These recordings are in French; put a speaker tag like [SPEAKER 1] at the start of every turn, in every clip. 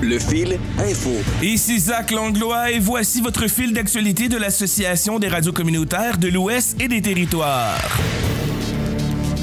[SPEAKER 1] Le fil info.
[SPEAKER 2] Ici Zach Langlois et voici votre fil d'actualité de l'Association des radios communautaires de l'Ouest et des Territoires.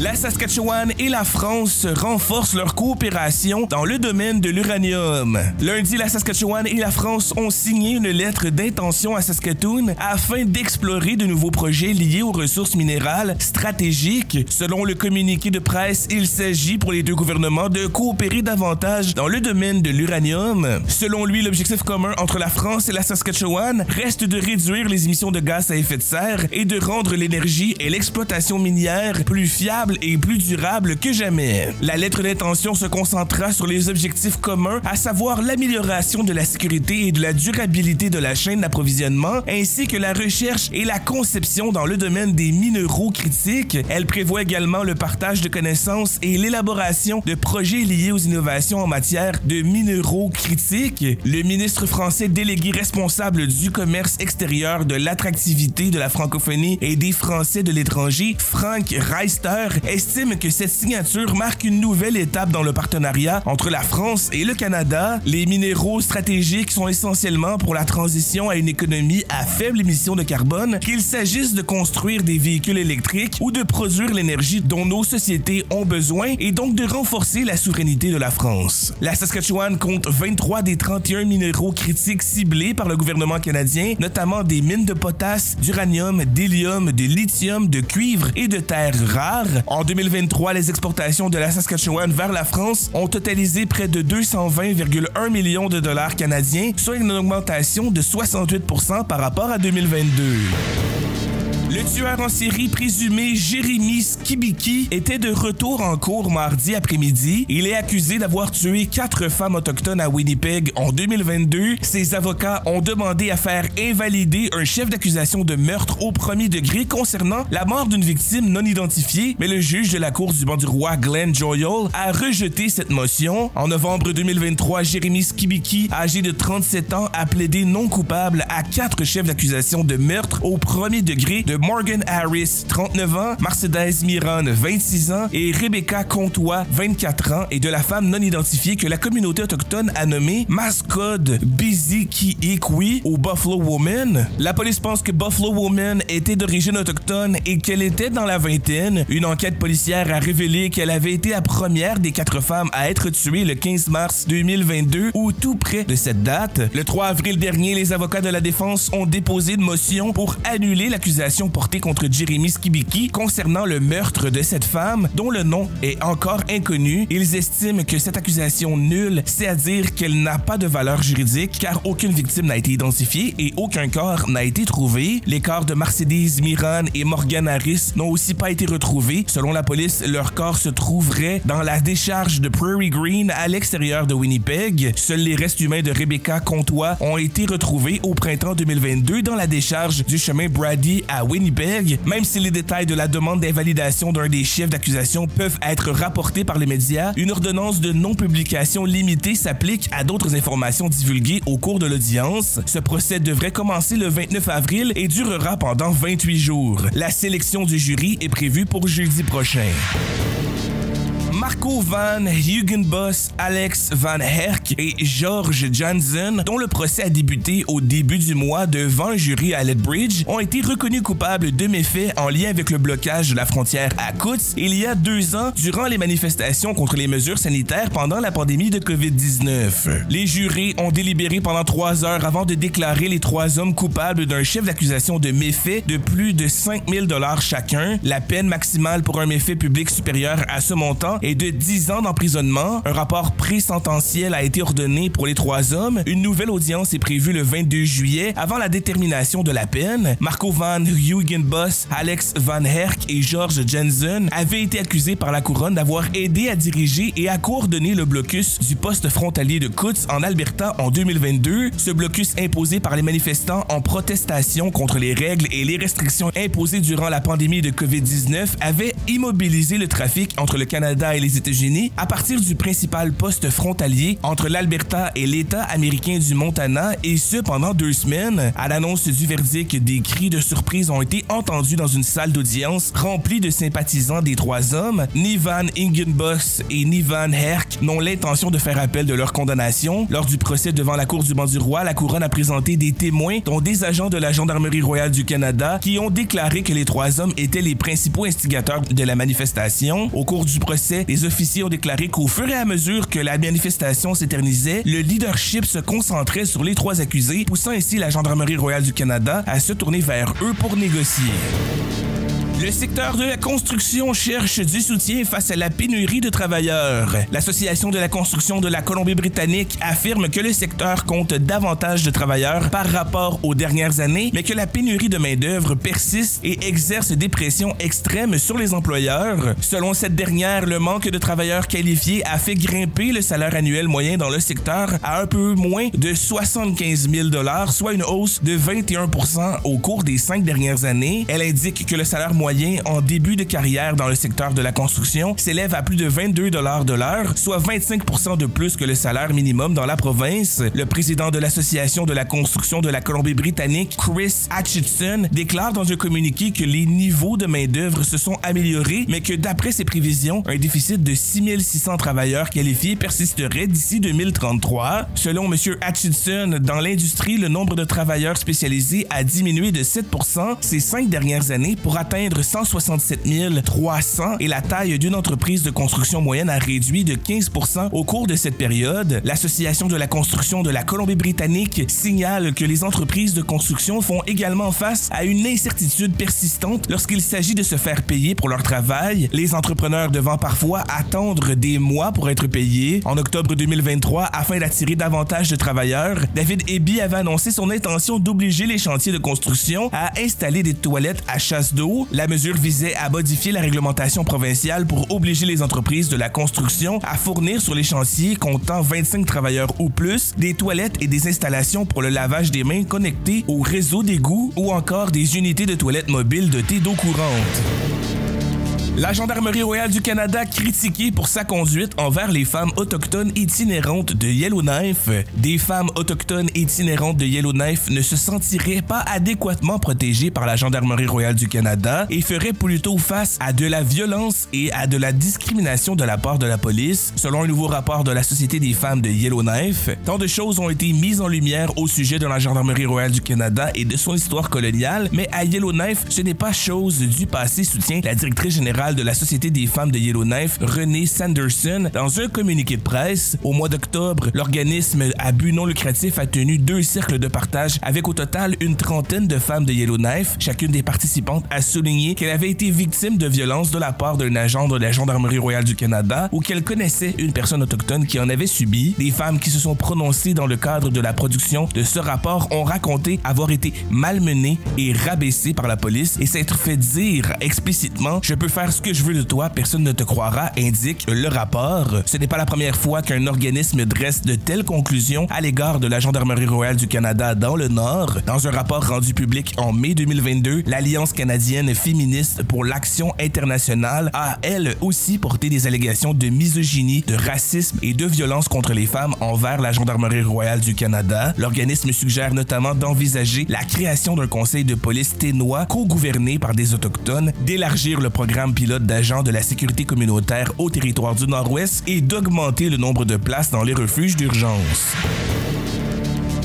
[SPEAKER 2] La Saskatchewan et la France renforcent leur coopération dans le domaine de l'uranium. Lundi, la Saskatchewan et la France ont signé une lettre d'intention à Saskatoon afin d'explorer de nouveaux projets liés aux ressources minérales stratégiques. Selon le communiqué de presse, il s'agit pour les deux gouvernements de coopérer davantage dans le domaine de l'uranium. Selon lui, l'objectif commun entre la France et la Saskatchewan reste de réduire les émissions de gaz à effet de serre et de rendre l'énergie et l'exploitation minière plus fiables et plus durable que jamais. La lettre d'intention se concentra sur les objectifs communs, à savoir l'amélioration de la sécurité et de la durabilité de la chaîne d'approvisionnement, ainsi que la recherche et la conception dans le domaine des minéraux critiques. Elle prévoit également le partage de connaissances et l'élaboration de projets liés aux innovations en matière de minéraux critiques. Le ministre français délégué responsable du commerce extérieur, de l'attractivité de la francophonie et des Français de l'étranger, Frank Reister, estime que cette signature marque une nouvelle étape dans le partenariat entre la France et le Canada. Les minéraux stratégiques sont essentiellement pour la transition à une économie à faible émission de carbone, qu'il s'agisse de construire des véhicules électriques ou de produire l'énergie dont nos sociétés ont besoin et donc de renforcer la souveraineté de la France. La Saskatchewan compte 23 des 31 minéraux critiques ciblés par le gouvernement canadien, notamment des mines de potasse, d'uranium, d'hélium, de lithium, de cuivre et de terres rares. En 2023, les exportations de la Saskatchewan vers la France ont totalisé près de 220,1 millions de dollars canadiens, soit une augmentation de 68% par rapport à 2022. Le tueur en série présumé Jérémy Skibiki était de retour en cour mardi après-midi. Il est accusé d'avoir tué 4 femmes autochtones à Winnipeg en 2022. Ses avocats ont demandé à faire invalider un chef d'accusation de meurtre au premier degré concernant la mort d'une victime non identifiée, mais le juge de la Cour du banc du roi, Glenn Joyal, a rejeté cette motion. En novembre 2023, Jérémy Skibiki, âgé de 37 ans, a plaidé non coupable à 4 chefs d'accusation de meurtre au premier degré de Morgan Harris, 39 ans, Mercedes Miron, 26 ans et Rebecca Comtois, 24 ans, et de la femme non identifiée que la communauté autochtone a nommée Mascode Bizikiikwi ou Buffalo Woman. La police pense que Buffalo Woman était d'origine autochtone et qu'elle était dans la vingtaine. Une enquête policière a révélé qu'elle avait été la première des 4 femmes à être tuée le 15 mars 2022 ou tout près de cette date. Le 3 avril dernier, les avocats de la défense ont déposé une motion pour annuler l'accusation portée contre Jérémy Skibiki concernant le meurtre de cette femme dont le nom est encore inconnu. Ils estiment que cette accusation nulle, c'est à dire qu'elle n'a pas de valeur juridique car aucune victime n'a été identifiée et aucun corps n'a été trouvé. Les corps de Mercedes Miron et Morgan Harris n'ont aussi pas été retrouvés. Selon la police, leur corps se trouverait dans la décharge de Prairie Green à l'extérieur de Winnipeg. Seuls les restes humains de Rebecca Comtois ont été retrouvés au printemps 2022 dans la décharge du chemin Brady à Winnipeg. Même si les détails de la demande d'invalidation d'un des chefs d'accusation peuvent être rapportés par les médias, une ordonnance de non-publication limitée s'applique à d'autres informations divulguées au cours de l'audience. Ce procès devrait commencer le 29 avril et durera pendant 28 jours. La sélection du jury est prévue pour jeudi prochain. Marco Van Hugenbos, Alex Van Herk et George Jansen, dont le procès a débuté au début du mois devant un jury à Lethbridge, ont été reconnus coupables de méfaits en lien avec le blocage de la frontière à Coutts il y a 2 ans durant les manifestations contre les mesures sanitaires pendant la pandémie de COVID-19. Les jurés ont délibéré pendant 3 heures avant de déclarer les 3 hommes coupables d'un chef d'accusation de méfaits de plus de 5 000 $ chacun. La peine maximale pour un méfait public supérieur à ce montant est de 10 ans d'emprisonnement. Un rapport pré-sententiel a été ordonné pour les 3 hommes. Une nouvelle audience est prévue le 22 juillet avant la détermination de la peine. Marco Van Hugenbos, Alex Van Herk et George Jansen avaient été accusés par la couronne d'avoir aidé à diriger et à coordonner le blocus du poste frontalier de Coutts en Alberta en 2022. Ce blocus imposé par les manifestants en protestation contre les règles et les restrictions imposées durant la pandémie de COVID-19 avait immobilisé le trafic entre le Canada et les États-Unis à partir du principal poste frontalier entre l'Alberta et l'État américain du Montana, et ce pendant 2 semaines. À l'annonce du verdict, des cris de surprise ont été entendus dans une salle d'audience remplie de sympathisants des 3 hommes. Ni Van Ingenbos et ni Van Herk n'ont l'intention de faire appel de leur condamnation. Lors du procès devant la Cour du banc du roi, la couronne a présenté des témoins, dont des agents de la Gendarmerie royale du Canada, qui ont déclaré que les 3 hommes étaient les principaux instigateurs de la manifestation. Au cours du procès, les officiers ont déclaré qu'au fur et à mesure que la manifestation s'éternisait, le leadership se concentrait sur les 3 accusés, poussant ainsi la Gendarmerie royale du Canada à se tourner vers eux pour négocier. Le secteur de la construction cherche du soutien face à la pénurie de travailleurs. L'Association de la construction de la Colombie-Britannique affirme que le secteur compte davantage de travailleurs par rapport aux dernières années, mais que la pénurie de main-d'œuvre persiste et exerce des pressions extrêmes sur les employeurs. Selon cette dernière, le manque de travailleurs qualifiés a fait grimper le salaire annuel moyen dans le secteur à un peu moins de 75 000 $, soit une hausse de 21 % au cours des 5 dernières années. Elle indique que le salaire moyen en début de carrière dans le secteur de la construction s'élève à plus de 22 $ de l'heure, soit 25 % de plus que le salaire minimum dans la province. Le président de l'Association de la construction de la Colombie-Britannique, Chris Atchison, déclare dans un communiqué que les niveaux de main-d'œuvre se sont améliorés, mais que d'après ses prévisions, un déficit de 6 600 travailleurs qualifiés persisterait d'ici 2033. Selon M. Atchison, dans l'industrie, le nombre de travailleurs spécialisés a diminué de 7 % ces 5 dernières années pour atteindre 167 300 et la taille d'une entreprise de construction moyenne a réduit de 15 % au cours de cette période. L'Association de la construction de la Colombie-Britannique signale que les entreprises de construction font également face à une incertitude persistante lorsqu'il s'agit de se faire payer pour leur travail, les entrepreneurs devant parfois attendre des mois pour être payés. En octobre 2023, afin d'attirer davantage de travailleurs, David Eby avait annoncé son intention d'obliger les chantiers de construction à installer des toilettes à chasse d'eau. La mesure visait à modifier la réglementation provinciale pour obliger les entreprises de la construction à fournir sur les chantiers comptant 25 travailleurs ou plus des toilettes et des installations pour le lavage des mains connectées au réseau d'égouts ou encore des unités de toilettes mobiles dotées d'eau courante. La Gendarmerie royale du Canada critiquée pour sa conduite envers les femmes autochtones itinérantes de Yellowknife. Des femmes autochtones itinérantes de Yellowknife ne se sentiraient pas adéquatement protégées par la Gendarmerie royale du Canada et feraient plutôt face à de la violence et à de la discrimination de la part de la police. Selon un nouveau rapport de la Société des femmes de Yellowknife, tant de choses ont été mises en lumière au sujet de la Gendarmerie royale du Canada et de son histoire coloniale, mais à Yellowknife, ce n'est pas chose du passé, soutient la directrice générale de la Société des femmes de Yellowknife, Renée Sanderson, dans un communiqué de presse. Au mois d'octobre, l'organisme à but non lucratif a tenu 2 cercles de partage avec au total une trentaine de femmes de Yellowknife. Chacune des participantes a souligné qu'elle avait été victime de violences de la part d'un agent de la Gendarmerie royale du Canada ou qu'elle connaissait une personne autochtone qui en avait subi. Les femmes qui se sont prononcées dans le cadre de la production de ce rapport ont raconté avoir été malmenées et rabaissées par la police et s'être fait dire explicitement « Je peux faire ce que je veux de toi, personne ne te croira », indique le rapport. Ce n'est pas la première fois qu'un organisme dresse de telles conclusions à l'égard de la Gendarmerie royale du Canada dans le Nord. Dans un rapport rendu public en mai 2022, l'Alliance canadienne féministe pour l'action internationale a elle aussi porté des allégations de misogynie, de racisme et de violence contre les femmes envers la Gendarmerie royale du Canada. L'organisme suggère notamment d'envisager la création d'un conseil de police ténois co-gouverné par des autochtones, d'élargir le programme pilote d'agents de la sécurité communautaire au territoire du Nord-Ouest et d'augmenter le nombre de places dans les refuges d'urgence.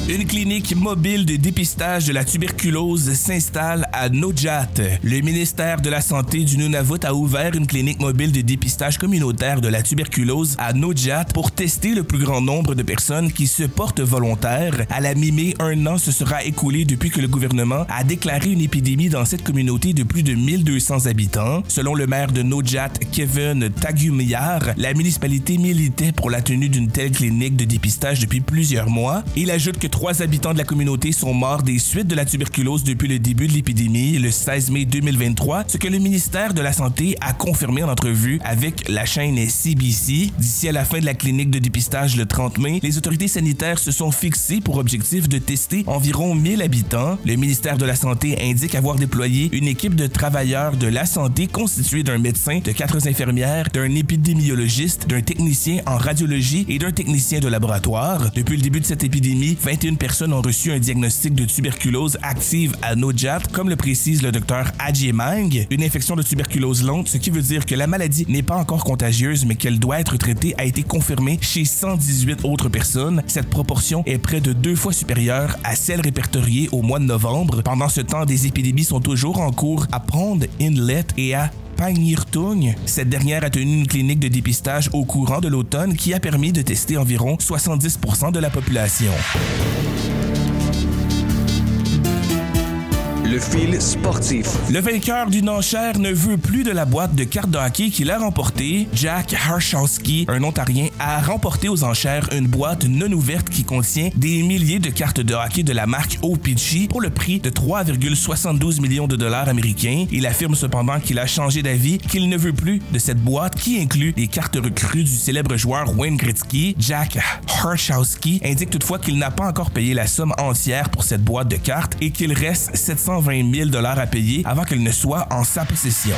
[SPEAKER 2] Une clinique mobile de dépistage de la tuberculose s'installe à Nojat. Le ministère de la Santé du Nunavut a ouvert une clinique mobile de dépistage communautaire de la tuberculose à Nojat pour tester le plus grand nombre de personnes qui se portent volontaires. À la mi-mai, 1 an se sera écoulé depuis que le gouvernement a déclaré une épidémie dans cette communauté de plus de 1200 habitants. Selon le maire de Nojat, Kevin Tagumiyar, la municipalité militait pour la tenue d'une telle clinique de dépistage depuis plusieurs mois. Il ajoute que 3 habitants de la communauté sont morts des suites de la tuberculose depuis le début de l'épidémie, le 16 mai 2023, ce que le ministère de la Santé a confirmé en entrevue avec la chaîne CBC. D'ici à la fin de la clinique de dépistage le 30 mai, les autorités sanitaires se sont fixées pour objectif de tester environ 1000 habitants. Le ministère de la Santé indique avoir déployé une équipe de travailleurs de la santé constituée d'un médecin, de 4 infirmières, d'un épidémiologiste, d'un technicien en radiologie et d'un technicien de laboratoire. Depuis le début de cette épidémie, 21 personnes ont reçu un diagnostic de tuberculose active à Nojat, comme le précise le docteur Ajay Mang, une infection de tuberculose longue, ce qui veut dire que la maladie n'est pas encore contagieuse mais qu'elle doit être traitée, a été confirmée chez 118 autres personnes. Cette proportion est près de 2 fois supérieure à celle répertoriée au mois de novembre. Pendant ce temps, des épidémies sont toujours en cours à Pond Inlet et à Pangnirtung. Cette dernière a tenu une clinique de dépistage au courant de l'automne qui a permis de tester environ 70% de la population.
[SPEAKER 1] Le fil sportif.
[SPEAKER 2] Le vainqueur d'une enchère ne veut plus de la boîte de cartes de hockey qu'il a remportée. Jack Harshowski, un Ontarien, a remporté aux enchères une boîte non ouverte qui contient des milliers de cartes de hockey de la marque O-Pee-Chee pour le prix de 3,72 millions de dollars américains. Il affirme cependant qu'il a changé d'avis, qu'il ne veut plus de cette boîte qui inclut des cartes recrues du célèbre joueur Wayne Gretzky. Jack Harshowski indique toutefois qu'il n'a pas encore payé la somme entière pour cette boîte de cartes et qu'il reste 720 000 $ à payer avant qu'elle ne soit en sa possession.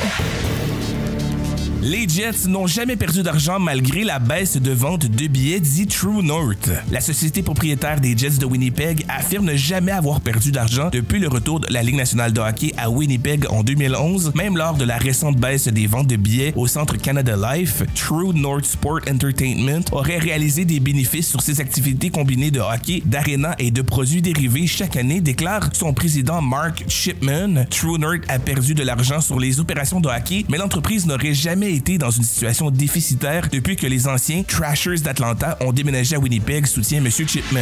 [SPEAKER 2] Les Jets n'ont jamais perdu d'argent malgré la baisse de vente de billets dit True North. La société propriétaire des Jets de Winnipeg affirme ne jamais avoir perdu d'argent depuis le retour de la Ligue nationale de hockey à Winnipeg en 2011, même lors de la récente baisse des ventes de billets au Centre Canada Life. True North Sport Entertainment aurait réalisé des bénéfices sur ses activités combinées de hockey, d'aréna et de produits dérivés chaque année, déclare son président Mark Chipman. True North a perdu de l'argent sur les opérations de hockey, mais l'entreprise n'aurait jamais été dans une situation déficitaire depuis que les anciens Trashers d'Atlanta ont déménagé à Winnipeg, soutient M. Chipman.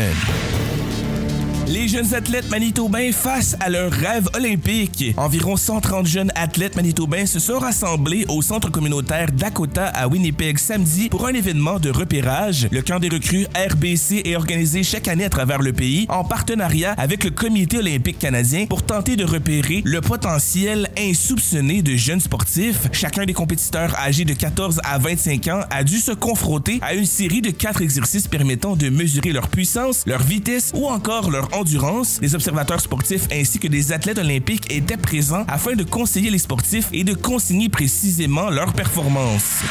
[SPEAKER 2] Les jeunes athlètes manitobains face à leur rêve olympique. Environ 130 jeunes athlètes manitobains se sont rassemblés au centre communautaire Dakota à Winnipeg samedi pour un événement de repérage. Le camp des recrues RBC est organisé chaque année à travers le pays en partenariat avec le Comité olympique canadien pour tenter de repérer le potentiel insoupçonné de jeunes sportifs. Chacun des compétiteurs âgés de 14 à 25 ans a dû se confronter à une série de 4 exercices permettant de mesurer leur puissance, leur vitesse ou encore leur endurance. Les observateurs sportifs ainsi que des athlètes olympiques étaient présents afin de conseiller les sportifs et de consigner précisément leur performance.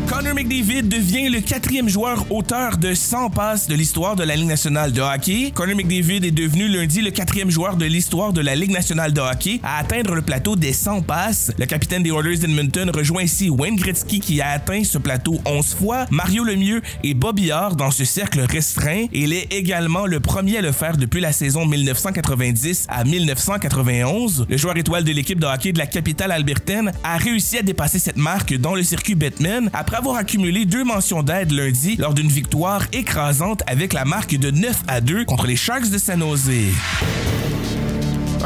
[SPEAKER 2] Connor McDavid devient le 4e joueur auteur de 100 passes de l'histoire de la Ligue nationale de hockey. Connor McDavid est devenu lundi le 4e joueur de l'histoire de la Ligue nationale de hockey à atteindre le plateau des 100 passes. Le capitaine des Oilers d'Edmonton rejoint ainsi Wayne Gretzky qui a atteint ce plateau 11 fois, Mario Lemieux et Bobby Orr dans ce cercle restreint. Il est également le premier à le faire depuis la saison 1990 à 1991. Le joueur étoile de l'équipe de hockey de la capitale albertaine a réussi à dépasser cette marque dans le circuit Bettman après avoir accumulé 2 mentions d'aide lundi lors d'une victoire écrasante avec la marque de 9-2 contre les Sharks de San Jose.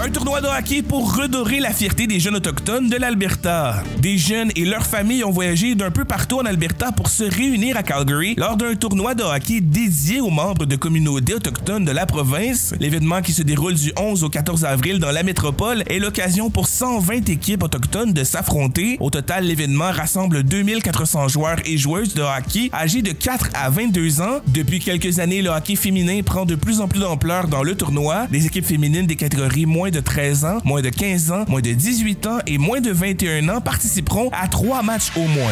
[SPEAKER 2] Un tournoi de hockey pour redorer la fierté des jeunes autochtones de l'Alberta. Des jeunes et leurs familles ont voyagé d'un peu partout en Alberta pour se réunir à Calgary lors d'un tournoi de hockey dédié aux membres de communautés autochtones de la province. L'événement qui se déroule du 11 au 14 avril dans la métropole est l'occasion pour 120 équipes autochtones de s'affronter. Au total, l'événement rassemble 2400 joueurs et joueuses de hockey âgés de 4 à 22 ans. Depuis quelques années, le hockey féminin prend de plus en plus d'ampleur dans le tournoi. Les équipes féminines des catégories moins de 13 ans, moins de 15 ans, moins de 18 ans et moins de 21 ans participeront à 3 matchs au moins.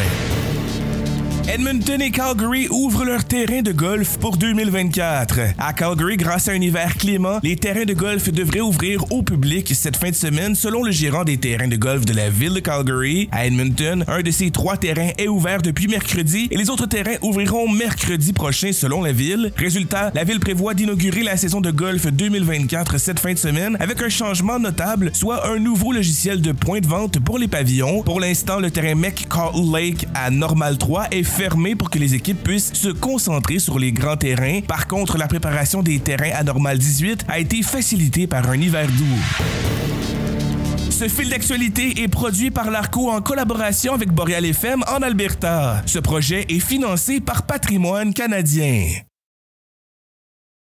[SPEAKER 2] Edmonton et Calgary ouvrent leur terrain de golf pour 2024. À Calgary, grâce à un hiver clément, les terrains de golf devraient ouvrir au public cette fin de semaine selon le gérant des terrains de golf de la ville de Calgary. À Edmonton, un de ces 3 terrains est ouvert depuis mercredi et les autres terrains ouvriront mercredi prochain selon la ville. Résultat, la ville prévoit d'inaugurer la saison de golf 2024 cette fin de semaine avec un changement notable, soit un nouveau logiciel de points de vente pour les pavillons. Pour l'instant, le terrain McCall Lake à Normal 3 est fermé pour que les équipes puissent se concentrer sur les grands terrains. Par contre, la préparation des terrains à Normal 18 a été facilitée par un hiver doux. Ce fil d'actualité est produit par l'Arco en collaboration avec Boréal FM en Alberta. Ce projet est financé par Patrimoine canadien.